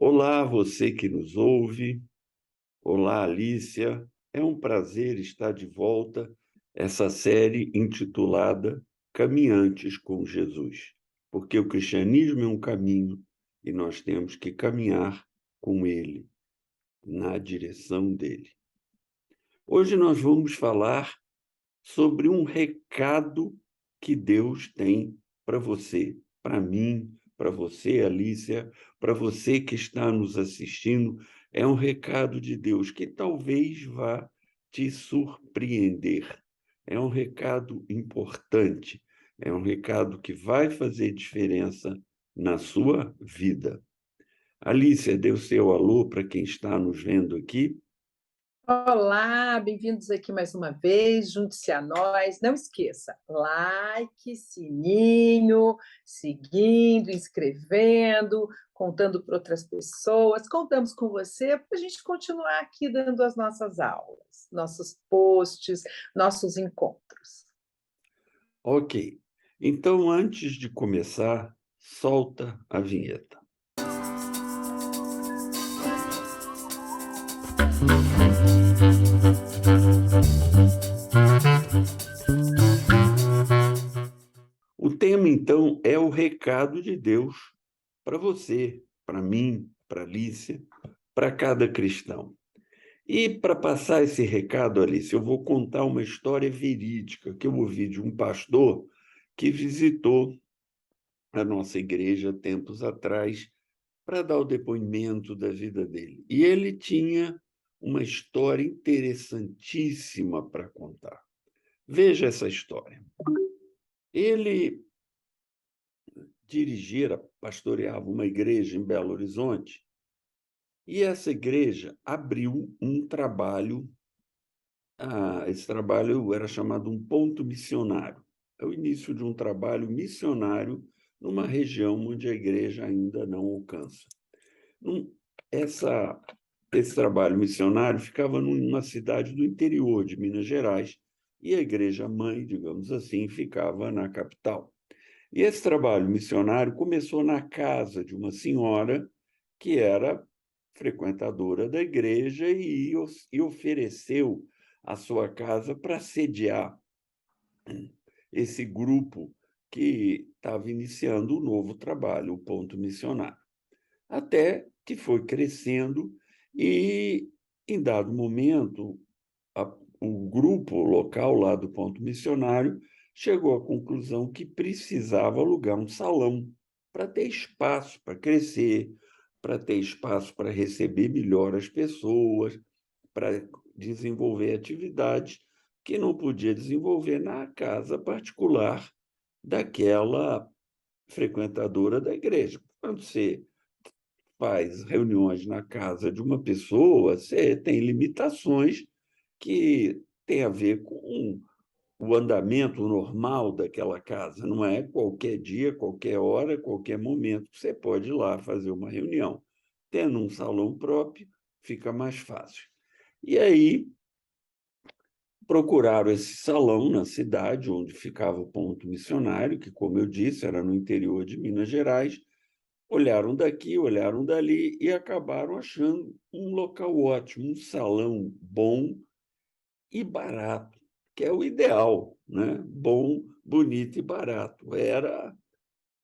Olá, você que nos ouve. Olá, Alícia. É um prazer estar de volta essa série intitulada Caminhantes com Jesus, porque o cristianismo é um caminho e nós temos que caminhar com ele, na direção dele. Hoje nós vamos falar sobre um recado que Deus tem para você, para mim, para você, Alícia, para você que está nos assistindo. É um recado de Deus que talvez vá te surpreender. É um recado importante, é um recado que vai fazer diferença na sua vida. Alícia, dê o seu alô para quem está nos vendo aqui. Olá, bem-vindos aqui mais uma vez, junte-se a nós. Não esqueça, like, sininho, seguindo, inscrevendo, contando para outras pessoas. Contamos com você para a gente continuar aqui dando as nossas aulas, nossos posts, nossos encontros. Ok. Então, antes de começar, solta a vinheta. O tema, então, é o recado de Deus para você, para mim, para Alicia, para cada cristão. E para passar esse recado, Alice, eu vou contar uma história verídica que eu ouvi de um pastor que visitou a nossa igreja tempos atrás para dar o depoimento da vida dele. E ele tinha uma história interessantíssima para contar. Veja essa história. Ele pastoreava uma igreja em Belo Horizonte, e essa igreja abriu um trabalho. Esse trabalho era chamado um ponto missionário. É o início de um trabalho missionário numa região onde a igreja ainda não alcança. Num- Essa, esse trabalho missionário ficava numa cidade do interior de Minas Gerais, e a igreja-mãe, digamos assim, ficava na capital. E esse trabalho missionário começou na casa de uma senhora que era frequentadora da igreja e ofereceu a sua casa para sediar esse grupo que estava iniciando um novo trabalho, o Ponto Missionário. Até que foi crescendo e, em dado momento, o grupo local lá do Ponto Missionário chegou à conclusão que precisava alugar um salão para ter espaço para crescer, para ter espaço para receber melhor as pessoas, para desenvolver atividades que não podia desenvolver na casa particular daquela frequentadora da igreja. Quando você faz reuniões na casa de uma pessoa, você tem limitações que têm a ver com o andamento normal daquela casa. Não é qualquer dia, qualquer hora, qualquer momento que você pode ir lá fazer uma reunião. Tendo um salão próprio, fica mais fácil. E aí procuraram esse salão na cidade onde ficava o ponto missionário, que, como eu disse, era no interior de Minas Gerais. Olharam daqui, olharam dali e acabaram achando um local ótimo, um salão bom e barato, que é o ideal, né? Bom, bonito e barato.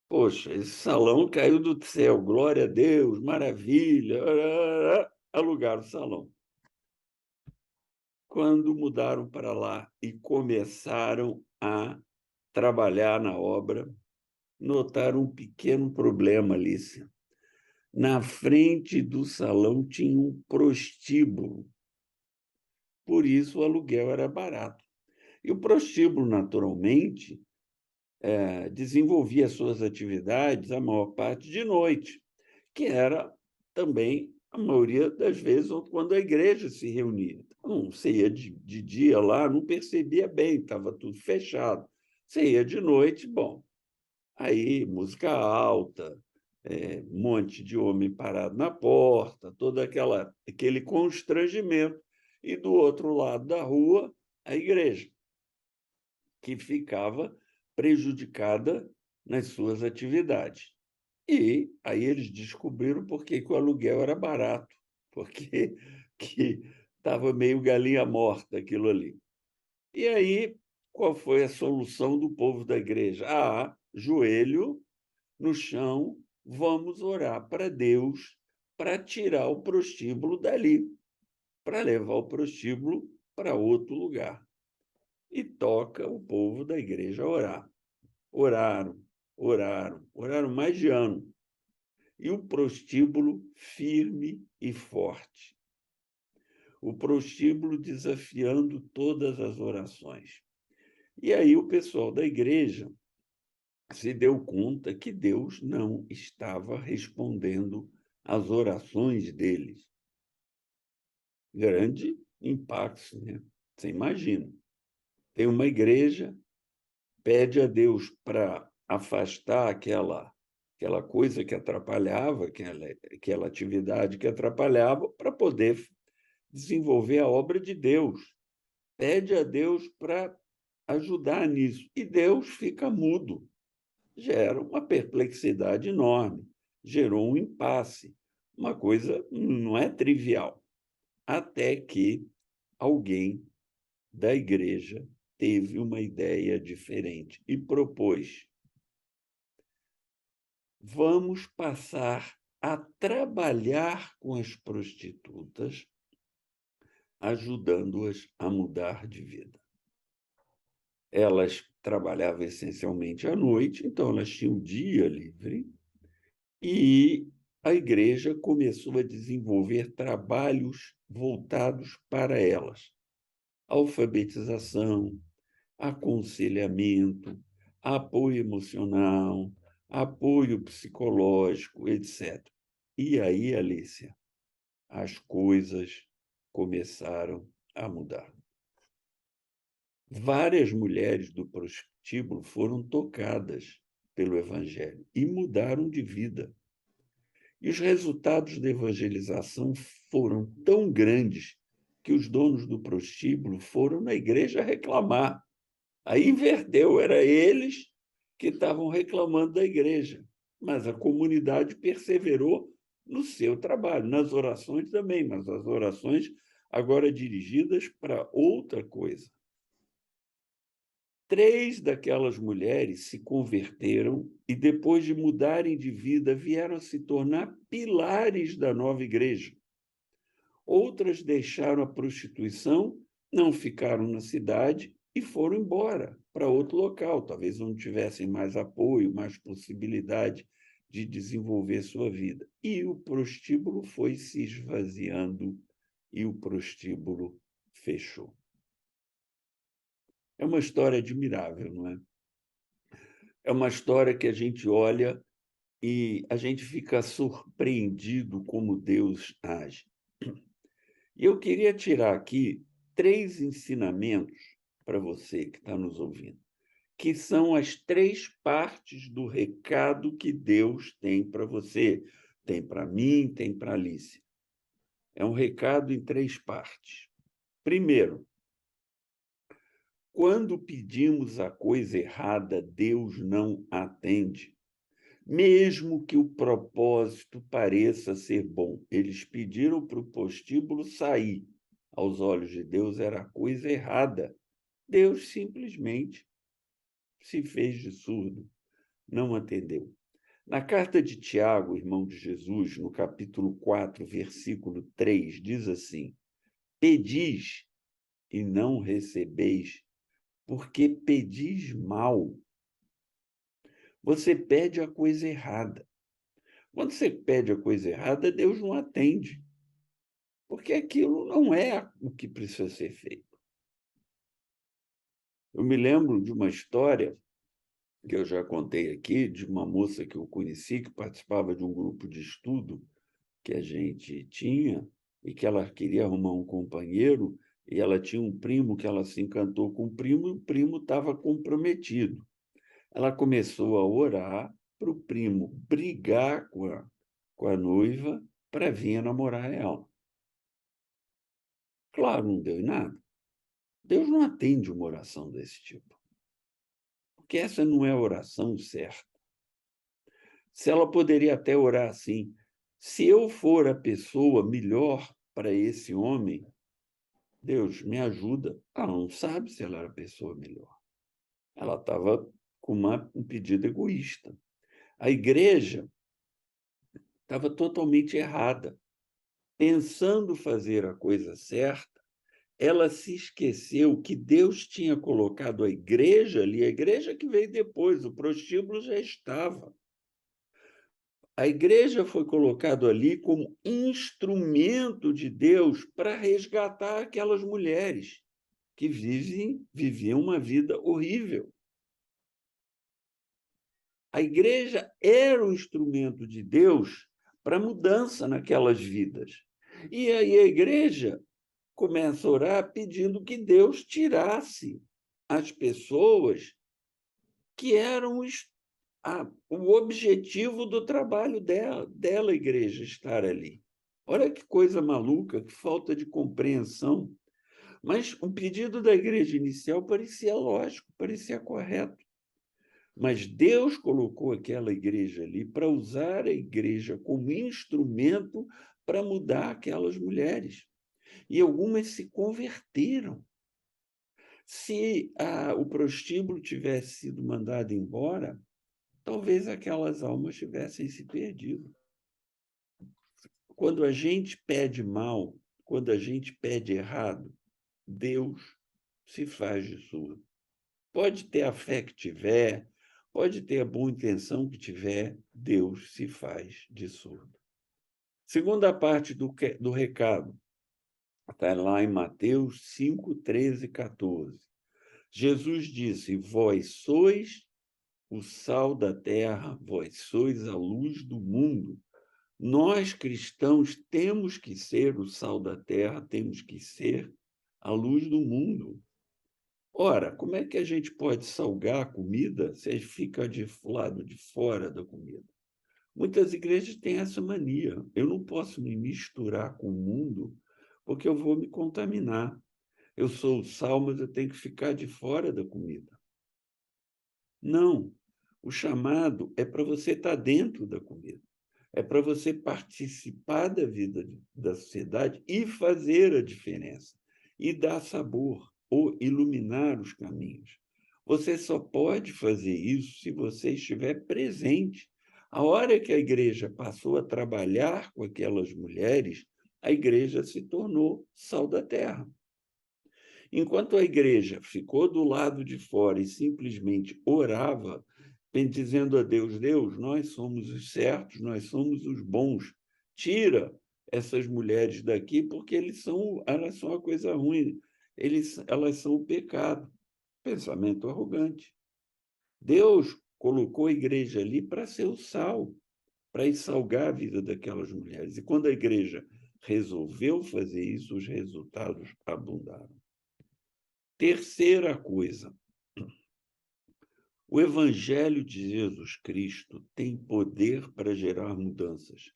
Poxa, esse salão caiu do céu, glória a Deus, maravilha. Alugaram o salão. Quando mudaram para lá e começaram a trabalhar na obra, notaram um pequeno problema, Alice. Na frente do salão tinha um prostíbulo, por isso o aluguel era barato. E o prostíbulo, naturalmente, desenvolvia suas atividades, a maior parte de noite, que era também, a maioria das vezes, quando a igreja se reunia. Então, você ia de dia lá, não percebia bem, estava tudo fechado. Você ia de noite, bom, aí música alta, um monte de homem parado na porta, aquele constrangimento. E do outro lado da rua, a igreja, que ficava prejudicada nas suas atividades. E aí eles descobriram por que que o aluguel era barato, porque que estava meio galinha morta aquilo ali. E aí, qual foi a solução do povo da igreja? Ah, joelho no chão, vamos orar para Deus para tirar o prostíbulo dali, para levar o prostíbulo para outro lugar. E toca o povo da igreja a orar. Oraram, oraram, oraram mais de ano. E o prostíbulo firme e forte. O prostíbulo desafiando todas as orações. E aí o pessoal da igreja se deu conta que Deus não estava respondendo às orações deles. Grande impacto, né? Você imagina. Tem uma igreja, pede a Deus para afastar aquela coisa que atrapalhava, aquela atividade que atrapalhava, para poder desenvolver a obra de Deus. Pede a Deus para ajudar nisso. E Deus fica mudo. Gera uma perplexidade enorme, gerou um impasse. Uma coisa não é trivial. Até que alguém da igreja teve uma ideia diferente e propôs: vamos passar a trabalhar com as prostitutas, ajudando-as a mudar de vida. Elas trabalhavam essencialmente à noite, então elas tinham o dia livre, e a igreja começou a desenvolver trabalhos voltados para elas: alfabetização, aconselhamento, apoio emocional, apoio psicológico, etc. E aí, Alicia, as coisas começaram a mudar. Várias mulheres do prostíbulo foram tocadas pelo evangelho e mudaram de vida. E os resultados da evangelização foram tão grandes que os donos do prostíbulo foram na igreja reclamar. Aí inverteu, era eles que estavam reclamando da igreja, mas a comunidade perseverou no seu trabalho, nas orações também, mas as orações agora dirigidas para outra coisa. 3 daquelas mulheres se converteram e, depois de mudarem de vida, vieram a se tornar pilares da nova igreja. Outras deixaram a prostituição, não ficaram na cidade e foram embora para outro local. Talvez não tivessem mais apoio, mais possibilidade de desenvolver sua vida. E o prostíbulo foi se esvaziando e o prostíbulo fechou. É uma história admirável, não é? É uma história que a gente olha e a gente fica surpreendido como Deus age. E eu queria tirar aqui 3 ensinamentos para você que está nos ouvindo, que são as 3 partes do recado que Deus tem para você. Tem para mim, tem para Alice. É um recado em 3 partes. Primeiro, quando pedimos a coisa errada, Deus não atende. Mesmo que o propósito pareça ser bom. Eles pediram para o prostíbulo sair. Aos olhos de Deus era a coisa errada. Deus simplesmente se fez de surdo, não atendeu. Na carta de Tiago, irmão de Jesus, no capítulo 4, versículo 3, diz assim: pedis e não recebeis, porque pedis mal. Você pede a coisa errada. Quando você pede a coisa errada, Deus não atende, porque aquilo não é o que precisa ser feito. Eu me lembro de uma história que eu já contei aqui, de uma moça que eu conheci, que participava de um grupo de estudo que a gente tinha, e que ela queria arrumar um companheiro, e ela tinha um primo que ela se encantou com o primo, e o primo estava comprometido. Ela começou a orar para o primo brigar com a noiva para vir namorar ela. Claro, não deu em nada. Deus não atende uma oração desse tipo, porque essa não é a oração certa. Se ela poderia até orar assim: se eu for a pessoa melhor para esse homem, Deus me ajuda. Ela não sabe se ela era a pessoa melhor. Ela estava com um pedido egoísta. A igreja estava totalmente errada. Pensando fazer a coisa certa, ela se esqueceu que Deus tinha colocado a igreja ali, a igreja que veio depois, o prostíbulo já estava. A igreja foi colocado ali como instrumento de Deus para resgatar aquelas mulheres que viviam uma vida horrível. A igreja era o instrumento de Deus para mudança naquelas vidas. E aí a igreja começa a orar pedindo que Deus tirasse as pessoas que eram o objetivo do trabalho dela, a igreja, estar ali. Olha que coisa maluca, que falta de compreensão. Mas o pedido da igreja inicial parecia lógico, parecia correto. Mas Deus colocou aquela igreja ali para usar a igreja como instrumento para mudar aquelas mulheres. E algumas se converteram. Se o prostíbulo tivesse sido mandado embora, talvez aquelas almas tivessem se perdido. Quando a gente pede mal, quando a gente pede errado, Deus se faz de surdo. Pode ter a fé que tiver, pode ter a boa intenção que tiver, Deus se faz de surdo. Segunda parte do recado, está lá em Mateus 5, 13 e 14. Jesus disse: vós sois o sal da terra, vós sois a luz do mundo. Nós, cristãos, temos que ser o sal da terra, temos que ser a luz do mundo. Ora, como é que a gente pode salgar a comida se a gente fica de lado de fora da comida? Muitas igrejas têm essa mania. Eu não posso me misturar com o mundo porque eu vou me contaminar. Eu sou o sal, mas eu tenho que ficar de fora da comida. Não. O chamado é para você estar dentro da comida. É para você participar da vida da sociedade e fazer a diferença, e dar sabor, ou iluminar os caminhos. Você só pode fazer isso se você estiver presente. A hora que a igreja passou a trabalhar com aquelas mulheres, a igreja se tornou sal da terra. Enquanto a igreja ficou do lado de fora e simplesmente orava, dizendo a Deus: Deus, nós somos os certos, nós somos os bons. Tira essas mulheres daqui, porque elas são a coisa ruim, elas são o pecado. Pensamento arrogante. Deus colocou a igreja ali para ser o sal, para ir salgar a vida daquelas mulheres. E quando a igreja resolveu fazer isso, os resultados abundaram. Terceira coisa, o Evangelho de Jesus Cristo tem poder para gerar mudanças.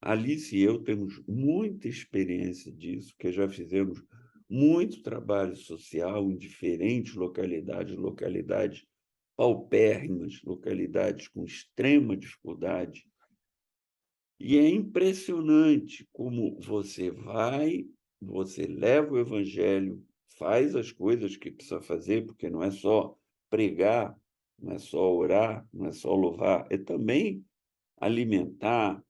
Alice e eu temos muita experiência disso, porque já fizemos muito trabalho social em diferentes localidades paupérrimas, localidades com extrema dificuldade. E é impressionante como você leva o Evangelho, faz as coisas que precisa fazer, porque não é só pregar, não é só orar, não é só louvar, é também alimentar,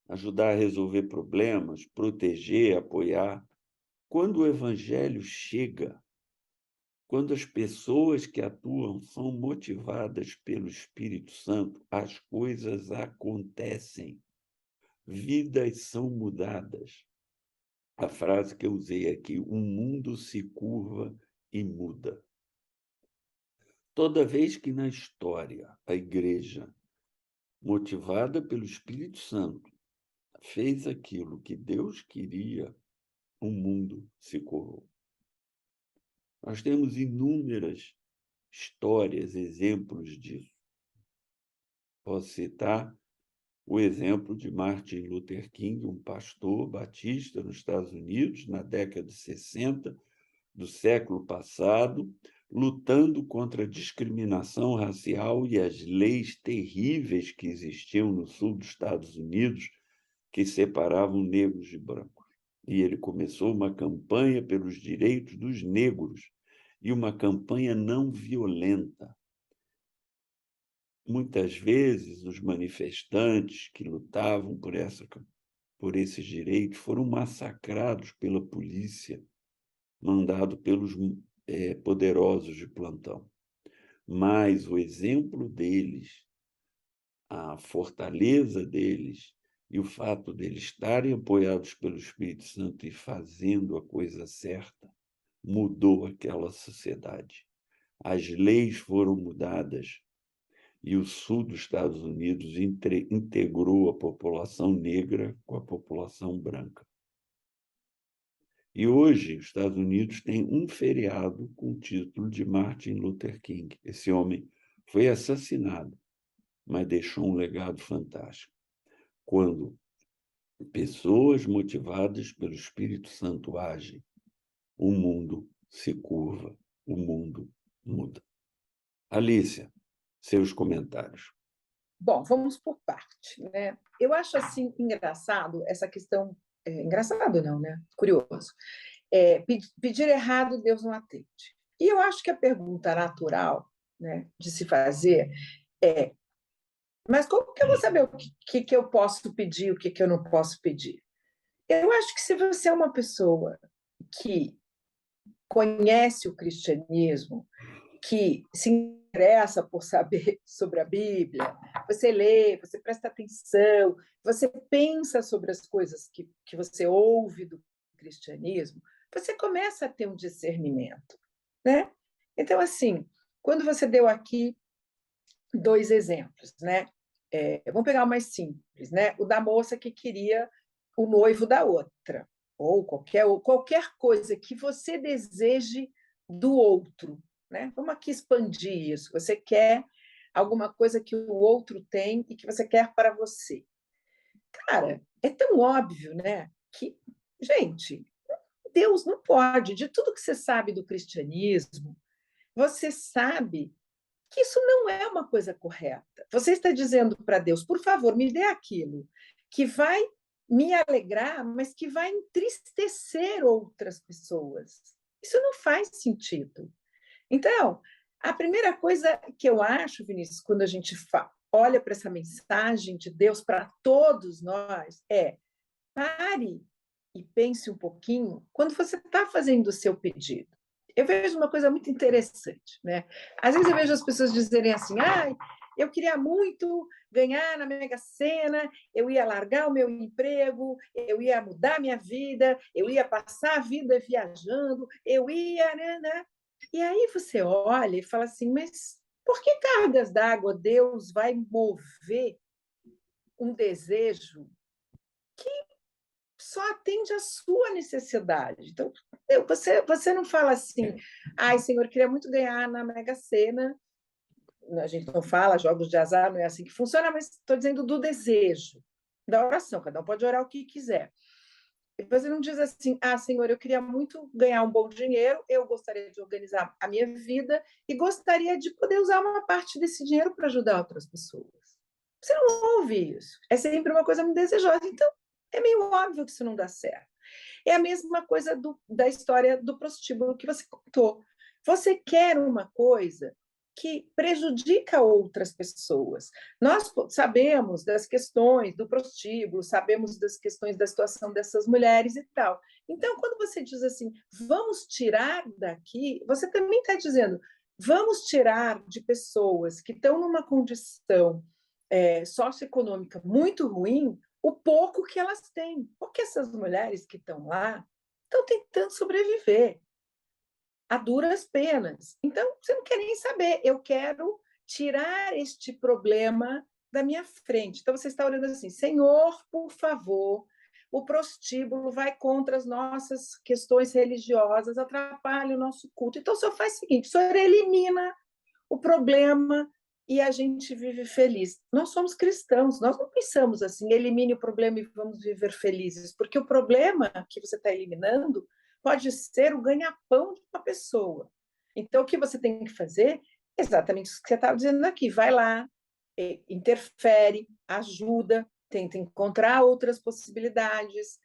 ajudar a resolver problemas, proteger, apoiar. Quando o Evangelho chega, quando as pessoas que atuam são motivadas pelo Espírito Santo, as coisas acontecem, vidas são mudadas. A frase que eu usei aqui: o mundo se curva e muda. Toda vez que na história a igreja, motivada pelo Espírito Santo, fez aquilo que Deus queria, o mundo se curvou. Nós temos inúmeras histórias, exemplos disso. Posso citar o exemplo de Martin Luther King, um pastor batista nos Estados Unidos, na década de 60 do século passado, lutando contra a discriminação racial e as leis terríveis que existiam no sul dos Estados Unidos, que separavam negros de brancos. E ele começou uma campanha pelos direitos dos negros, e uma campanha não violenta. Muitas vezes, os manifestantes que lutavam por esses direitos foram massacrados pela polícia, mandado pelos poderosos de plantão. Mas o exemplo deles, a fortaleza deles e o fato deles estarem apoiados pelo Espírito Santo e fazendo a coisa certa, mudou aquela sociedade. As leis foram mudadas e o sul dos Estados Unidos integrou a população negra com a população branca. E hoje, os Estados Unidos têm um feriado com o título de Martin Luther King. Esse homem foi assassinado, mas deixou um legado fantástico. Quando pessoas motivadas pelo Espírito Santo agem, o mundo se curva, o mundo muda. Alicia, seus comentários. Bom, vamos por parte, né? Eu acho assim engraçado essa questão, engraçado não, né? Curioso. Pedir errado, Deus não atende. E eu acho que a pergunta natural, né, de se fazer é: mas como que eu vou saber o que eu posso pedir, o que eu não posso pedir? Eu acho que se você é uma pessoa que conhece o cristianismo, que se interessa por saber sobre a Bíblia, você lê, você presta atenção, você pensa sobre as coisas que você ouve do cristianismo, você começa a ter um discernimento, né? Então, assim, quando você deu aqui 2 exemplos, né? Vamos pegar o mais simples, né? O da moça que queria o noivo da outra, ou qualquer coisa que você deseje do outro, né? Vamos aqui expandir isso. Você quer alguma coisa que o outro tem e que você quer para você. Cara, é tão óbvio, né? Que, gente, Deus não pode. De tudo que você sabe do cristianismo, você sabe que isso não é uma coisa correta. Você está dizendo para Deus, por favor, me dê aquilo que vai me alegrar, mas que vai entristecer outras pessoas. Isso não faz sentido. Então, a primeira coisa que eu acho, Vinícius, quando a gente olha para essa mensagem de Deus para todos nós, pare e pense um pouquinho quando você está fazendo o seu pedido. Eu vejo uma coisa muito interessante, né? Às vezes eu vejo as pessoas dizerem assim: eu queria muito ganhar na Mega Sena, eu ia largar o meu emprego, eu ia mudar minha vida, eu ia passar a vida viajando, eu ia, né? E aí você olha e fala assim: mas por que cargas d'água Deus vai mover um desejo que só atende à sua necessidade? Então, você não fala assim: ai, Senhor, eu queria muito ganhar na Mega Sena. A gente não fala jogos de azar, não é assim que funciona, mas estou dizendo do desejo, da oração. Cada um pode orar o que quiser. E você não diz assim: Senhor, eu queria muito ganhar um bom dinheiro, eu gostaria de organizar a minha vida e gostaria de poder usar uma parte desse dinheiro para ajudar outras pessoas. Você não ouve isso. É sempre uma coisa muito desejosa. Então, é meio óbvio que isso não dá certo. É a mesma coisa da história do prostíbulo que você contou. Você quer uma coisa que prejudica outras pessoas. Nós sabemos das questões do prostíbulo, sabemos das questões da situação dessas mulheres e tal. Então, quando você diz assim, vamos tirar daqui, você também está dizendo, vamos tirar de pessoas que estão numa condição socioeconômica muito ruim o pouco que elas têm. Porque essas mulheres que estão lá estão tentando sobreviver a duras penas. Então, você não quer nem saber. Eu quero tirar este problema da minha frente. Então, você está orando assim: Senhor, por favor, o prostíbulo vai contra as nossas questões religiosas, atrapalha o nosso culto. Então, o senhor faz o seguinte: o senhor elimina o problema e a gente vive feliz. Nós somos cristãos, nós não pensamos assim: elimine o problema e vamos viver felizes, porque o problema que você está eliminando pode ser o ganha-pão de uma pessoa. Então, o que você tem que fazer é exatamente isso que você estava dizendo aqui. Vai lá, interfere, ajuda, tenta encontrar outras possibilidades,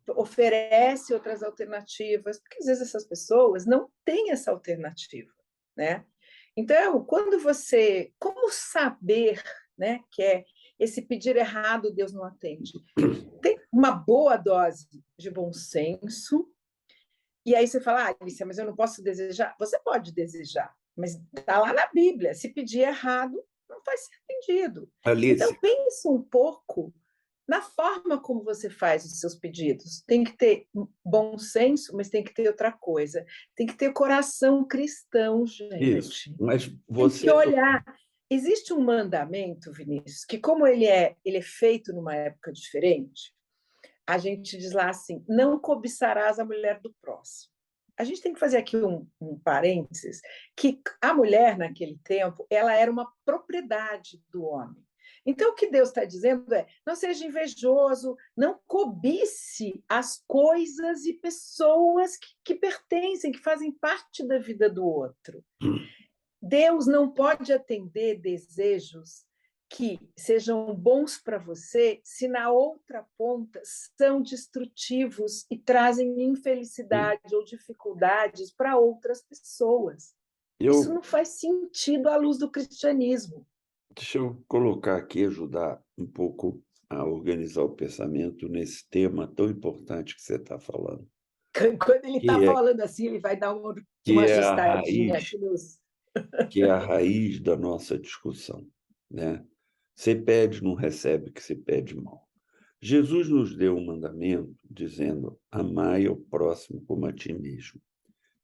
oferece outras alternativas, porque às vezes essas pessoas não têm essa alternativa, né? Então, quando você, como saber, né, que é esse pedir errado, Deus não atende. Tem uma boa dose de bom senso, e aí você fala, Alicia, mas eu não posso desejar. Você pode desejar, mas está lá na Bíblia. Se pedir errado, não vai ser atendido. Então, Alice, pense um pouco na forma como você faz os seus pedidos. Tem que ter bom senso, mas tem que ter outra coisa. Tem que ter o coração cristão, isso, gente. mas Tem que você... olhar. Existe um mandamento, Vinícius, que como ele é feito numa época diferente, a gente diz lá assim, não cobiçarás a mulher do próximo. A gente tem que fazer aqui um parênteses, que a mulher, naquele tempo, ela era uma propriedade do homem. Então, o que Deus está dizendo é, não seja invejoso, não cobice as coisas e pessoas que pertencem, que fazem parte da vida do outro. Deus não pode atender desejos que sejam bons para você se na outra ponta são destrutivos e trazem infelicidade ou dificuldades para outras pessoas. Isso Eu, não faz sentido à luz do cristianismo. deixa eu colocar aqui, ajudar um pouco a organizar o pensamento nesse tema tão importante que você está falando, Quando ele está que é, falando assim, ele vai dar uma que é a ajustadinha raiz, aqui nos. que é a raiz da nossa discussão, né? Você pede, não recebe, que se pede mal. Jesus nos deu um mandamento dizendo: amai ao próximo como a ti mesmo.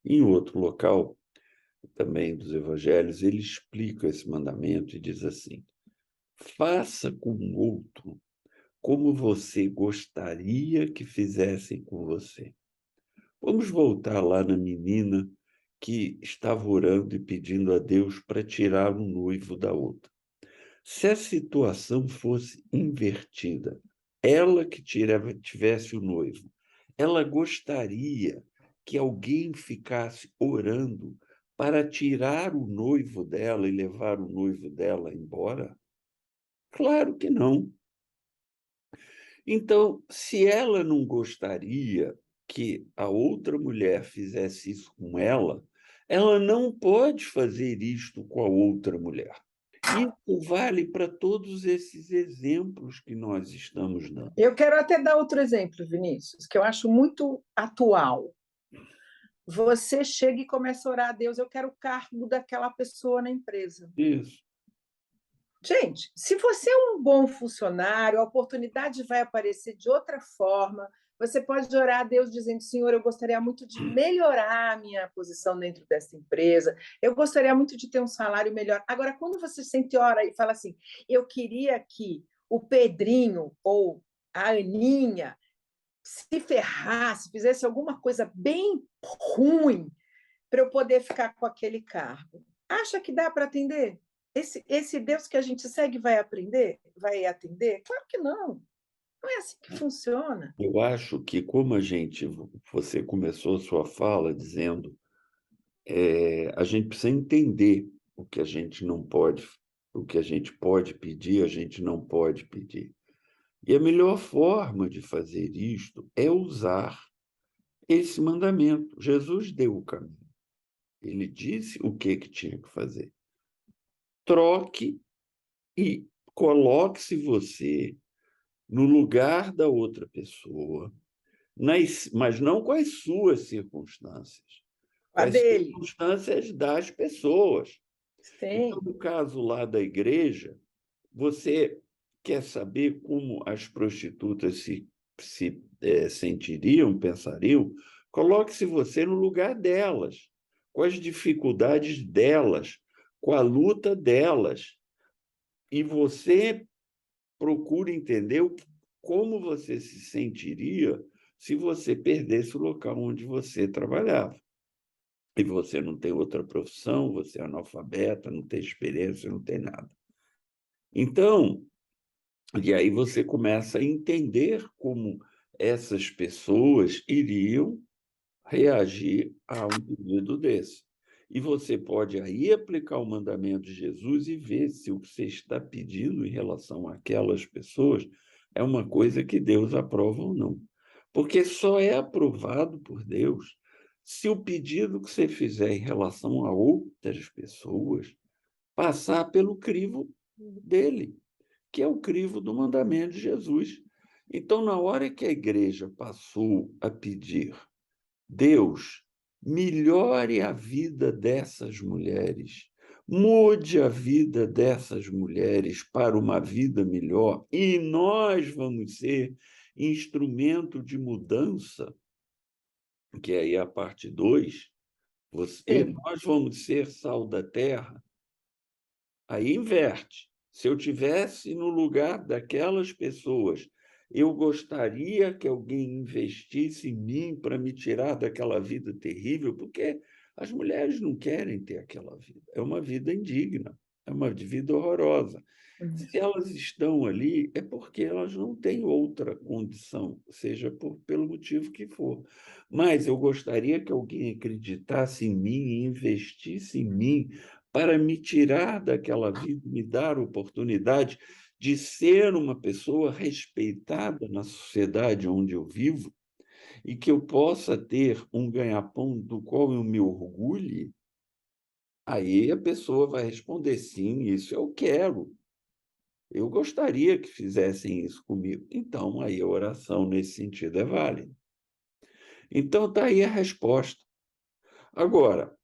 Em outro local, também dos evangelhos, ele explica esse mandamento e diz assim: faça com o outro como você gostaria que fizessem com você. Vamos voltar lá na menina que estava orando e pedindo a Deus para tirar o noivo da outra. Se a situação fosse invertida, ela que tivesse o noivo, ela gostaria que alguém ficasse orando para tirar o noivo dela e levar o noivo dela embora? Claro que não. Então, se ela não gostaria que a outra mulher fizesse isso com ela não pode fazer isto com a outra mulher. Isso vale para todos esses exemplos que nós estamos dando. Eu quero até dar outro exemplo, Vinícius, que eu acho muito atual. Você chega e começa a orar a Deus, eu quero o cargo daquela pessoa na empresa. Isso. Gente, se você é um bom funcionário, a oportunidade vai aparecer de outra forma. Você pode orar a Deus dizendo: Senhor, eu gostaria muito de melhorar a minha posição dentro dessa empresa, eu gostaria muito de ter um salário melhor. Agora, quando você sente ora e fala assim, eu queria que o Pedrinho ou a Aninha se ferrasse, fizesse alguma coisa bem ruim para eu poder ficar com aquele cargo. Acha que dá para atender? Esse Deus que a gente segue vai aprender? Vai atender? Claro que não. Não é assim que funciona. Eu acho que como você começou a sua fala dizendo, a gente precisa entender o que a gente não pode, o que a gente pode pedir, a gente não pode pedir. E a melhor forma de fazer isto é usar esse mandamento. Jesus deu o caminho. Ele disse o que tinha que fazer. Troque e coloque-se você no lugar da outra pessoa, mas não com as suas circunstâncias, com A as dele. circunstâncias das pessoas. Então, Sim. no caso lá da igreja, você quer saber como as prostitutas se sentiriam, pensariam? Coloque-se você no lugar delas, com as dificuldades delas, com a luta delas, e você procure entender como você se sentiria se você perdesse o local onde você trabalhava. E você não tem outra profissão, você é analfabeta, não tem experiência, não tem nada. Então, e aí você começa a entender como essas pessoas iriam reagir a um pedido desse. E você pode aí aplicar o mandamento de Jesus e ver se o que você está pedindo em relação àquelas pessoas é uma coisa que Deus aprova ou não. Porque só é aprovado por Deus se o pedido que você fizer em relação a outras pessoas passar pelo crivo dele, que é o crivo do mandamento de Jesus. Então, na hora que a igreja passou a pedir: Deus, melhore a vida dessas mulheres, mude a vida dessas mulheres para uma vida melhor, e nós vamos ser instrumento de mudança, que aí é a parte 2, Sim. nós vamos ser sal da terra. Aí inverte. Se eu tivesse no lugar daquelas pessoas, eu gostaria que alguém investisse em mim para me tirar daquela vida terrível, porque as mulheres não querem ter aquela vida. É uma vida indigna, é uma vida horrorosa. Uhum. Se elas estão ali, é porque elas não têm outra condição, seja pelo motivo que for. Mas eu gostaria que alguém acreditasse em mim e investisse em mim para me tirar daquela vida, me dar a oportunidade de ser uma pessoa respeitada na sociedade onde eu vivo e que eu possa ter um ganha-pão do qual eu me orgulhe. Aí a pessoa vai responder: sim, isso eu quero. Eu gostaria que fizessem isso comigo. Então, aí a oração nesse sentido é válida. Então, está aí a resposta. Agora,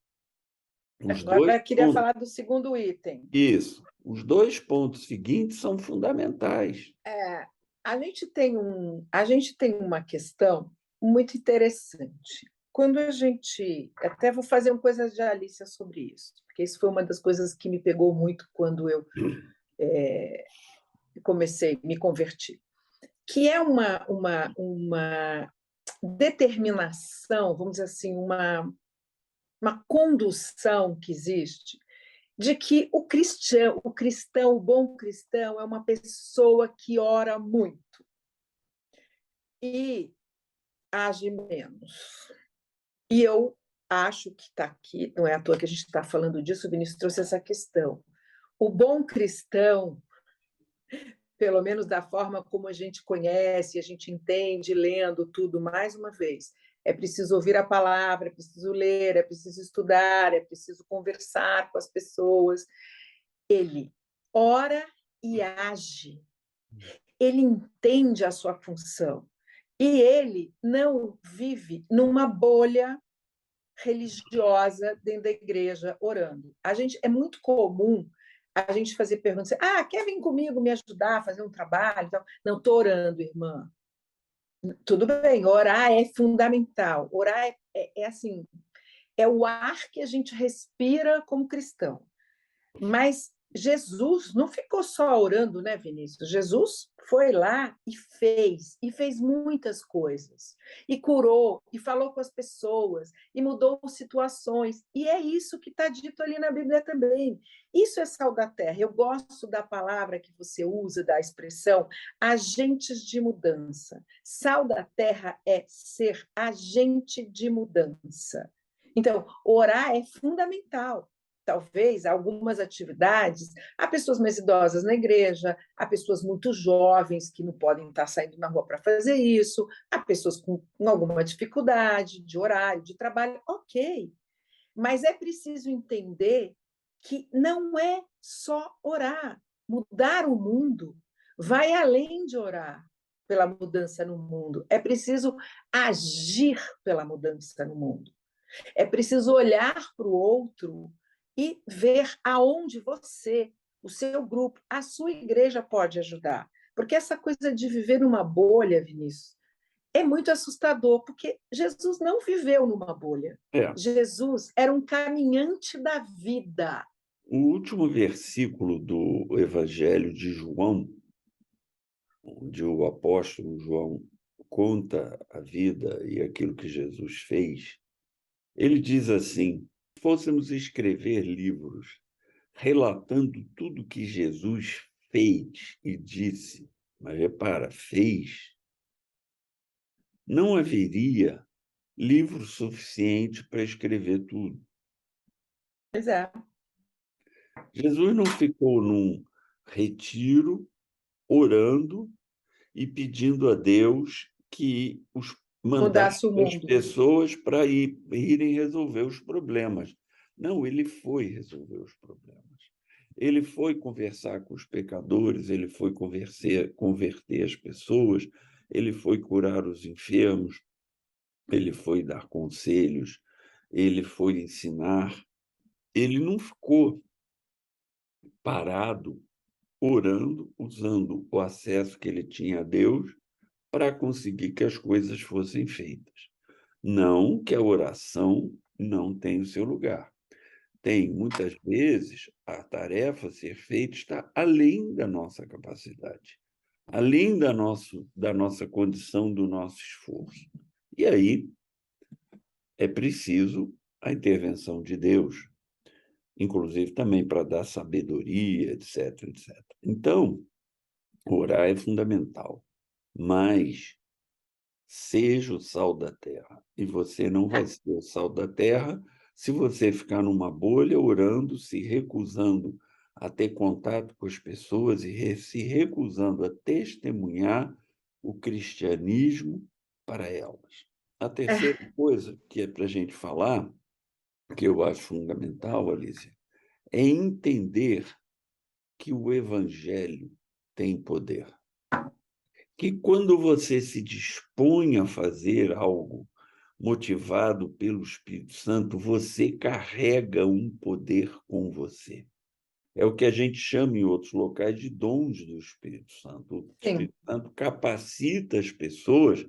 os dois Agora eu queria pontos, falar do segundo item. isso, os 2 pontos seguintes são fundamentais. É, a gente tem uma questão muito interessante. Quando a gente. Até vou fazer uma coisa de Alicia sobre isso, porque isso foi uma das coisas que me pegou muito quando eu comecei, me converti. Que é uma determinação, vamos dizer assim, uma condução que existe de que o bom cristão é uma pessoa que ora muito e age menos. E eu acho que está aqui, não é à toa que a gente está falando disso, o Vinícius trouxe essa questão. O bom cristão, pelo menos da forma como a gente conhece, a gente entende, lendo tudo, mais uma vez, é preciso ouvir a palavra, é preciso ler, é preciso estudar, é preciso conversar com as pessoas. Ele ora e age, ele entende a sua função e ele não vive numa bolha religiosa dentro da igreja orando. A gente é muito comum a gente fazer perguntas, quer vir comigo me ajudar a fazer um trabalho? Não, estou orando, irmã. Tudo bem, orar é fundamental. Orar é assim, é o ar que a gente respira como cristão. Mas Jesus não ficou só orando, né, Vinícius? Jesus foi lá e fez muitas coisas, e curou, e falou com as pessoas, e mudou situações, e é isso que está dito ali na Bíblia também. Isso é sal da terra. Eu gosto da palavra que você usa, da expressão agentes de mudança. Sal da terra é ser agente de mudança. Então, orar é fundamental. Talvez algumas atividades, há pessoas mais idosas na igreja, há pessoas muito jovens que não podem estar saindo na rua para fazer isso, há pessoas com alguma dificuldade de horário, de trabalho, ok. Mas é preciso entender que não é só orar. Mudar o mundo vai além de orar pela mudança no mundo. É preciso agir pela mudança no mundo. É preciso olhar para o outro e ver aonde você, o seu grupo, a sua igreja pode ajudar. Porque essa coisa de viver numa bolha, Vinícius, é muito assustador, porque Jesus não viveu numa bolha. É, Jesus era um caminhante da vida. o último versículo do Evangelho de João, onde o apóstolo João conta a vida e aquilo que Jesus fez, ele diz assim: se fôssemos escrever livros relatando tudo que Jesus fez e disse, mas repara, fez, não haveria livro suficiente para escrever tudo. Pois é. Jesus não ficou num retiro orando e pedindo a Deus que os mandasse Mudasse o as mundo. pessoas para irem resolver os problemas. Não, ele foi resolver os problemas. Ele foi conversar com os pecadores, ele foi converter as pessoas, ele foi curar os enfermos, ele foi dar conselhos, ele foi ensinar. Ele não ficou parado orando, usando o acesso que ele tinha a Deus para conseguir que as coisas fossem feitas. Não que a oração não tenha o seu lugar. Tem, muitas vezes, a tarefa a ser feita está além da nossa capacidade, além da nossa condição, do nosso esforço. E aí é preciso a intervenção de Deus, inclusive também para dar sabedoria, etc, etc. Então, orar é fundamental, mas seja o sal da terra. E você não vai ser o sal da terra se você ficar numa bolha orando, se recusando a ter contato com as pessoas e se recusando a testemunhar o cristianismo para elas. A terceira coisa que é para a gente falar, que eu acho fundamental, Alicia, é entender que o evangelho tem poder. Que quando você se dispõe a fazer algo motivado pelo Espírito Santo, você carrega um poder com você. É o que a gente chama em outros locais de dons do Espírito Santo. O Sim. Espírito Santo capacita as pessoas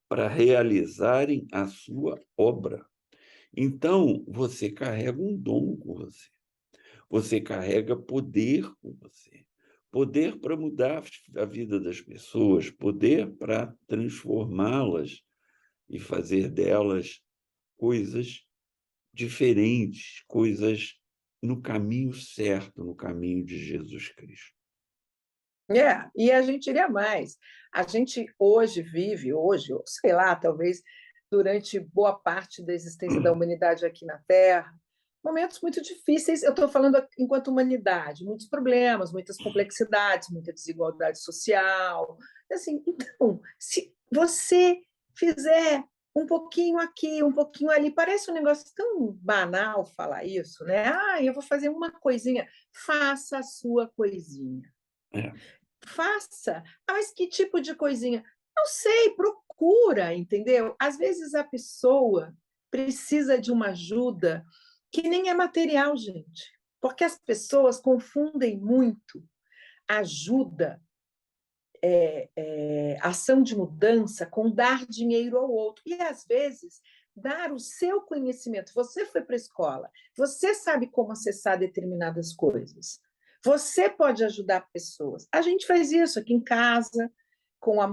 para realizarem a sua obra. Então, você carrega um dom com você. Você carrega poder com você. Poder para mudar a vida das pessoas, poder para transformá-las e fazer delas coisas diferentes, coisas no caminho certo, no caminho de Jesus Cristo. E a gente iria mais. A gente hoje vive, hoje, ou sei lá, talvez durante boa parte da existência da humanidade aqui na Terra, momentos muito difíceis. Eu estou falando enquanto humanidade, muitos problemas, muitas complexidades, muita desigualdade social. Assim, então, se você fizer um pouquinho aqui, um pouquinho ali, parece um negócio tão banal falar isso, né? Ah, eu vou fazer uma coisinha. Faça a sua coisinha. É. Faça. Ah, mas que tipo de coisinha? Não sei, procura, entendeu? Às vezes a pessoa precisa de uma ajuda que nem é material, gente. Porque as pessoas confundem muito ajuda, ação de mudança, com dar dinheiro ao outro. E às vezes dar o seu conhecimento. Você foi para a escola, você sabe como acessar determinadas coisas. Você pode ajudar pessoas. A gente faz isso aqui em casa, com a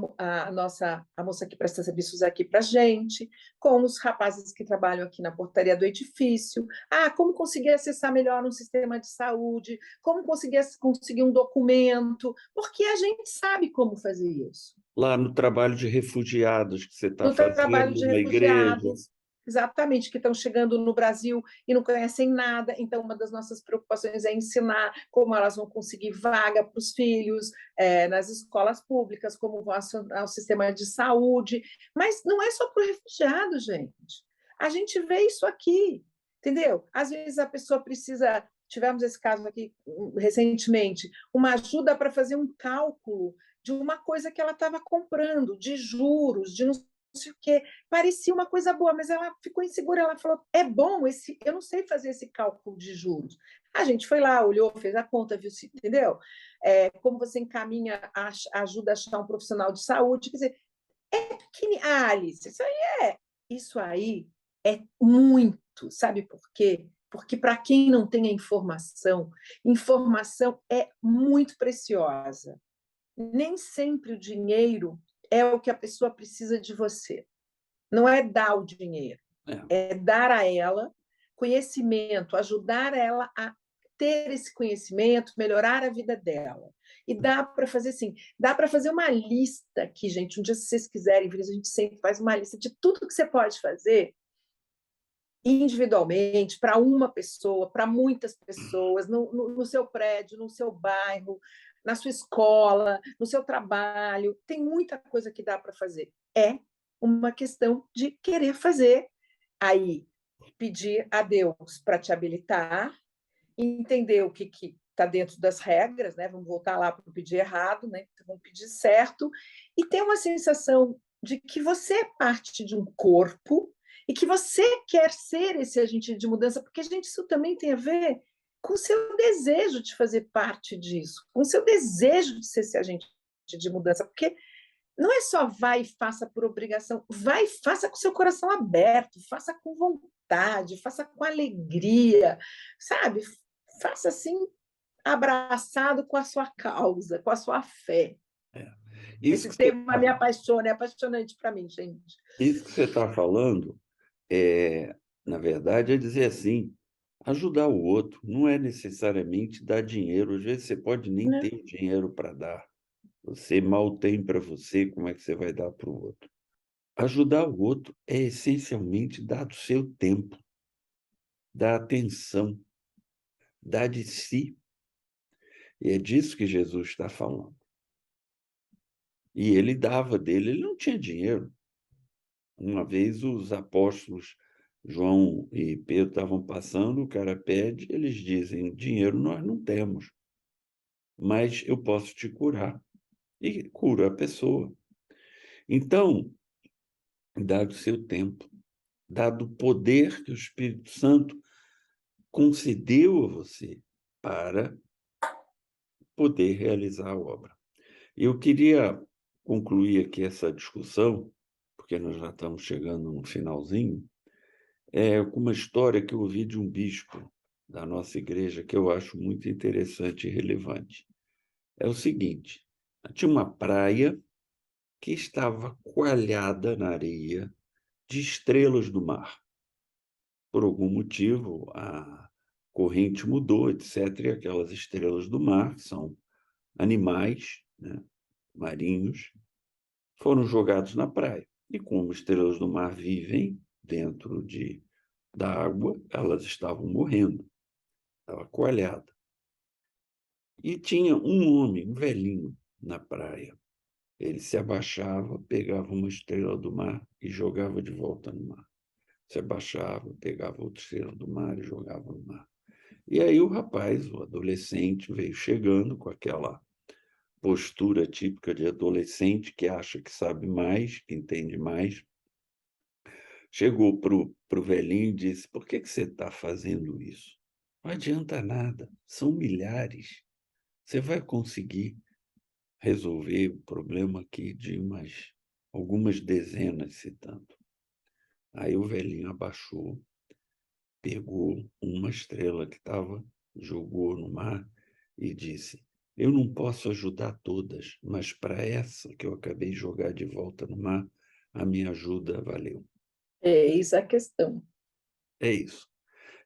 moça que presta serviços aqui para a gente, com os rapazes que trabalham aqui na portaria do edifício. Ah, como conseguir acessar melhor um sistema de saúde, como conseguir um documento, porque a gente sabe como fazer isso. Lá no trabalho de refugiados que você está No trabalho de fazendo na igreja, refugiados, exatamente, que estão chegando no Brasil e não conhecem nada. Então, uma das nossas preocupações é ensinar como elas vão conseguir vaga para os filhos nas escolas públicas, como vão acionar o sistema de saúde. Mas não é só para o refugiado, gente. A gente vê isso aqui, entendeu? Às vezes a pessoa precisa. Tivemos esse caso aqui recentemente, uma ajuda para fazer um cálculo de uma coisa que ela estava comprando, de juros, de não sei o quê. Parecia uma coisa boa, mas ela ficou insegura. Ela falou: é bom, eu não sei fazer esse cálculo de juros. A gente foi lá, olhou, fez a conta, viu, entendeu? Como você encaminha, ajuda a achar um profissional de saúde. Quer dizer, é pequenininho. Ah, Alice, isso aí é muito. Sabe por quê? Porque para quem não tem a informação é muito preciosa. Nem sempre o dinheiro é o que a pessoa precisa de você. Não é dar o dinheiro, é dar a ela conhecimento, ajudar ela a ter esse conhecimento, melhorar a vida dela. E dá para fazer assim, dá para fazer uma lista aqui, gente. Um dia, se vocês quiserem, a gente sempre faz uma lista de tudo que você pode fazer individualmente, para uma pessoa, para muitas pessoas, no seu prédio, no seu bairro, na sua escola, no seu trabalho. Tem muita coisa que dá para fazer. É uma questão de querer fazer. Aí, pedir a Deus para te habilitar, entender o que está dentro das regras, né? Vamos voltar lá para pedir errado, né? Então, vamos pedir certo, e ter uma sensação de que você é parte de um corpo e que você quer ser esse agente de mudança, porque, gente, isso também tem a ver com o seu desejo de fazer parte disso, com o seu desejo de ser esse agente de mudança, porque não é só vai e faça por obrigação, vai e faça com o seu coração aberto, faça com vontade, faça com alegria, sabe? Faça assim, abraçado com a sua causa, com a sua fé. É. Isso Esse que você tema me apaixona, é apaixonante para mim, gente. isso que você está falando, na verdade, é dizer assim, ajudar o outro, não é necessariamente dar dinheiro. Às vezes você pode nem Né? ter dinheiro para dar. Você mal tem para você, como é que você vai dar para o outro? Ajudar o outro é essencialmente dar do seu tempo, dar atenção, dar de si. E é disso que Jesus está falando. E ele dava dele, ele não tinha dinheiro. Uma vez os apóstolos João e Pedro estavam passando, o cara pede, eles dizem: dinheiro nós não temos, mas eu posso te curar. E cura a pessoa. Então, dado o seu tempo, dado o poder que o Espírito Santo concedeu a você para poder realizar a obra. Eu queria concluir aqui essa discussão, porque nós já estamos chegando no finalzinho, com uma história que eu ouvi de um bispo da nossa igreja que eu acho muito interessante e relevante. É o seguinte: tinha uma praia que estava coalhada na areia de estrelas do mar. Por algum motivo, a corrente mudou, etc., e aquelas estrelas do mar, que são animais, né, marinhos, foram jogados na praia. E como estrelas do mar vivem dentro da água, elas estavam morrendo, estava coalhada. E tinha um homem, um velhinho, na praia. Ele se abaixava, pegava uma estrela do mar e jogava de volta no mar. Se abaixava, pegava outra estrela do mar e jogava no mar. E aí o rapaz, o adolescente, veio chegando com aquela postura típica de adolescente que acha que sabe mais, que entende mais. Chegou para o velhinho e disse: por que você está fazendo isso? Não adianta nada, são milhares. Você vai conseguir resolver o problema aqui de algumas dezenas, se tanto. Aí o velhinho abaixou, pegou uma estrela que estava, jogou no mar e disse: eu não posso ajudar todas, mas para essa que eu acabei de jogar de volta no mar, a minha ajuda valeu. Eis a questão. É isso.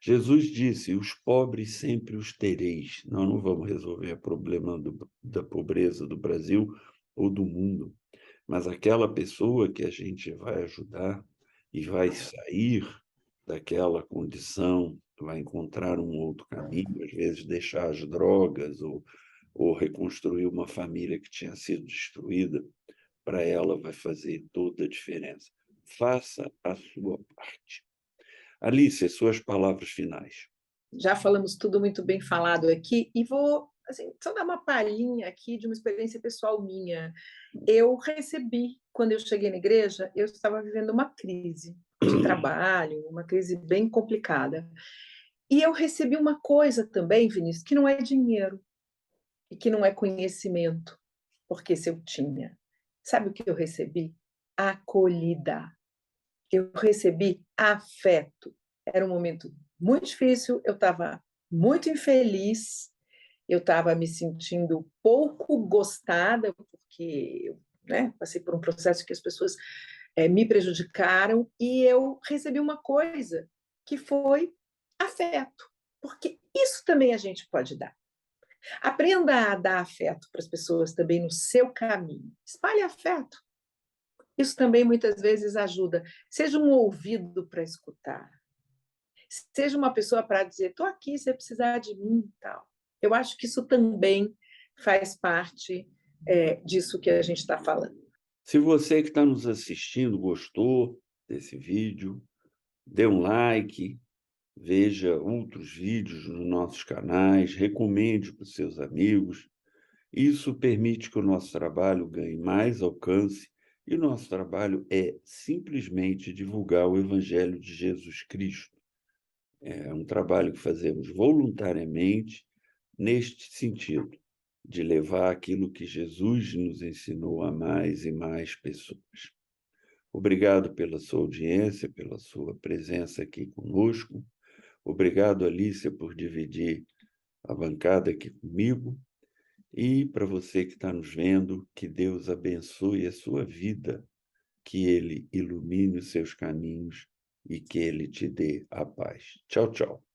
Jesus disse: os pobres sempre os tereis. Nós não vamos resolver o problema da pobreza do Brasil ou do mundo, mas aquela pessoa que a gente vai ajudar e vai sair daquela condição, vai encontrar um outro caminho, às vezes deixar as drogas ou reconstruir uma família que tinha sido destruída, para ela vai fazer toda a diferença. Faça a sua parte. Alice, suas palavras finais. Já falamos tudo muito bem falado aqui e vou assim, só dar uma palhinha aqui de uma experiência pessoal minha. Eu recebi, quando eu cheguei na igreja, eu estava vivendo uma crise de trabalho, uma crise bem complicada. E eu recebi uma coisa também, Vinícius, que não é dinheiro e que não é conhecimento, porque se eu tinha. Sabe o que eu recebi? Acolhida. Eu recebi afeto. Era um momento muito difícil, eu estava muito infeliz, eu estava me sentindo pouco gostada, porque eu, né, passei por um processo que as pessoas me prejudicaram, e eu recebi uma coisa que foi afeto, porque isso também a gente pode dar. Aprenda a dar afeto para as pessoas também no seu caminho. Espalhe afeto. Isso também muitas vezes ajuda. Seja um ouvido para escutar. seja uma pessoa para dizer, estou aqui, se você precisar de mim, tal. Eu acho que isso também faz parte disso que a gente está falando. Se você que está nos assistindo gostou desse vídeo, dê um like, veja outros vídeos nos nossos canais, recomende para os seus amigos. Isso permite que o nosso trabalho ganhe mais alcance e o nosso trabalho é simplesmente divulgar o Evangelho de Jesus Cristo. É um trabalho que fazemos voluntariamente neste sentido, de levar aquilo que Jesus nos ensinou a mais e mais pessoas. Obrigado pela sua audiência, pela sua presença aqui conosco. Obrigado, Alícia, por dividir a bancada aqui comigo. E para você que está nos vendo, que Deus abençoe a sua vida, que Ele ilumine os seus caminhos e que Ele te dê a paz. Tchau, tchau.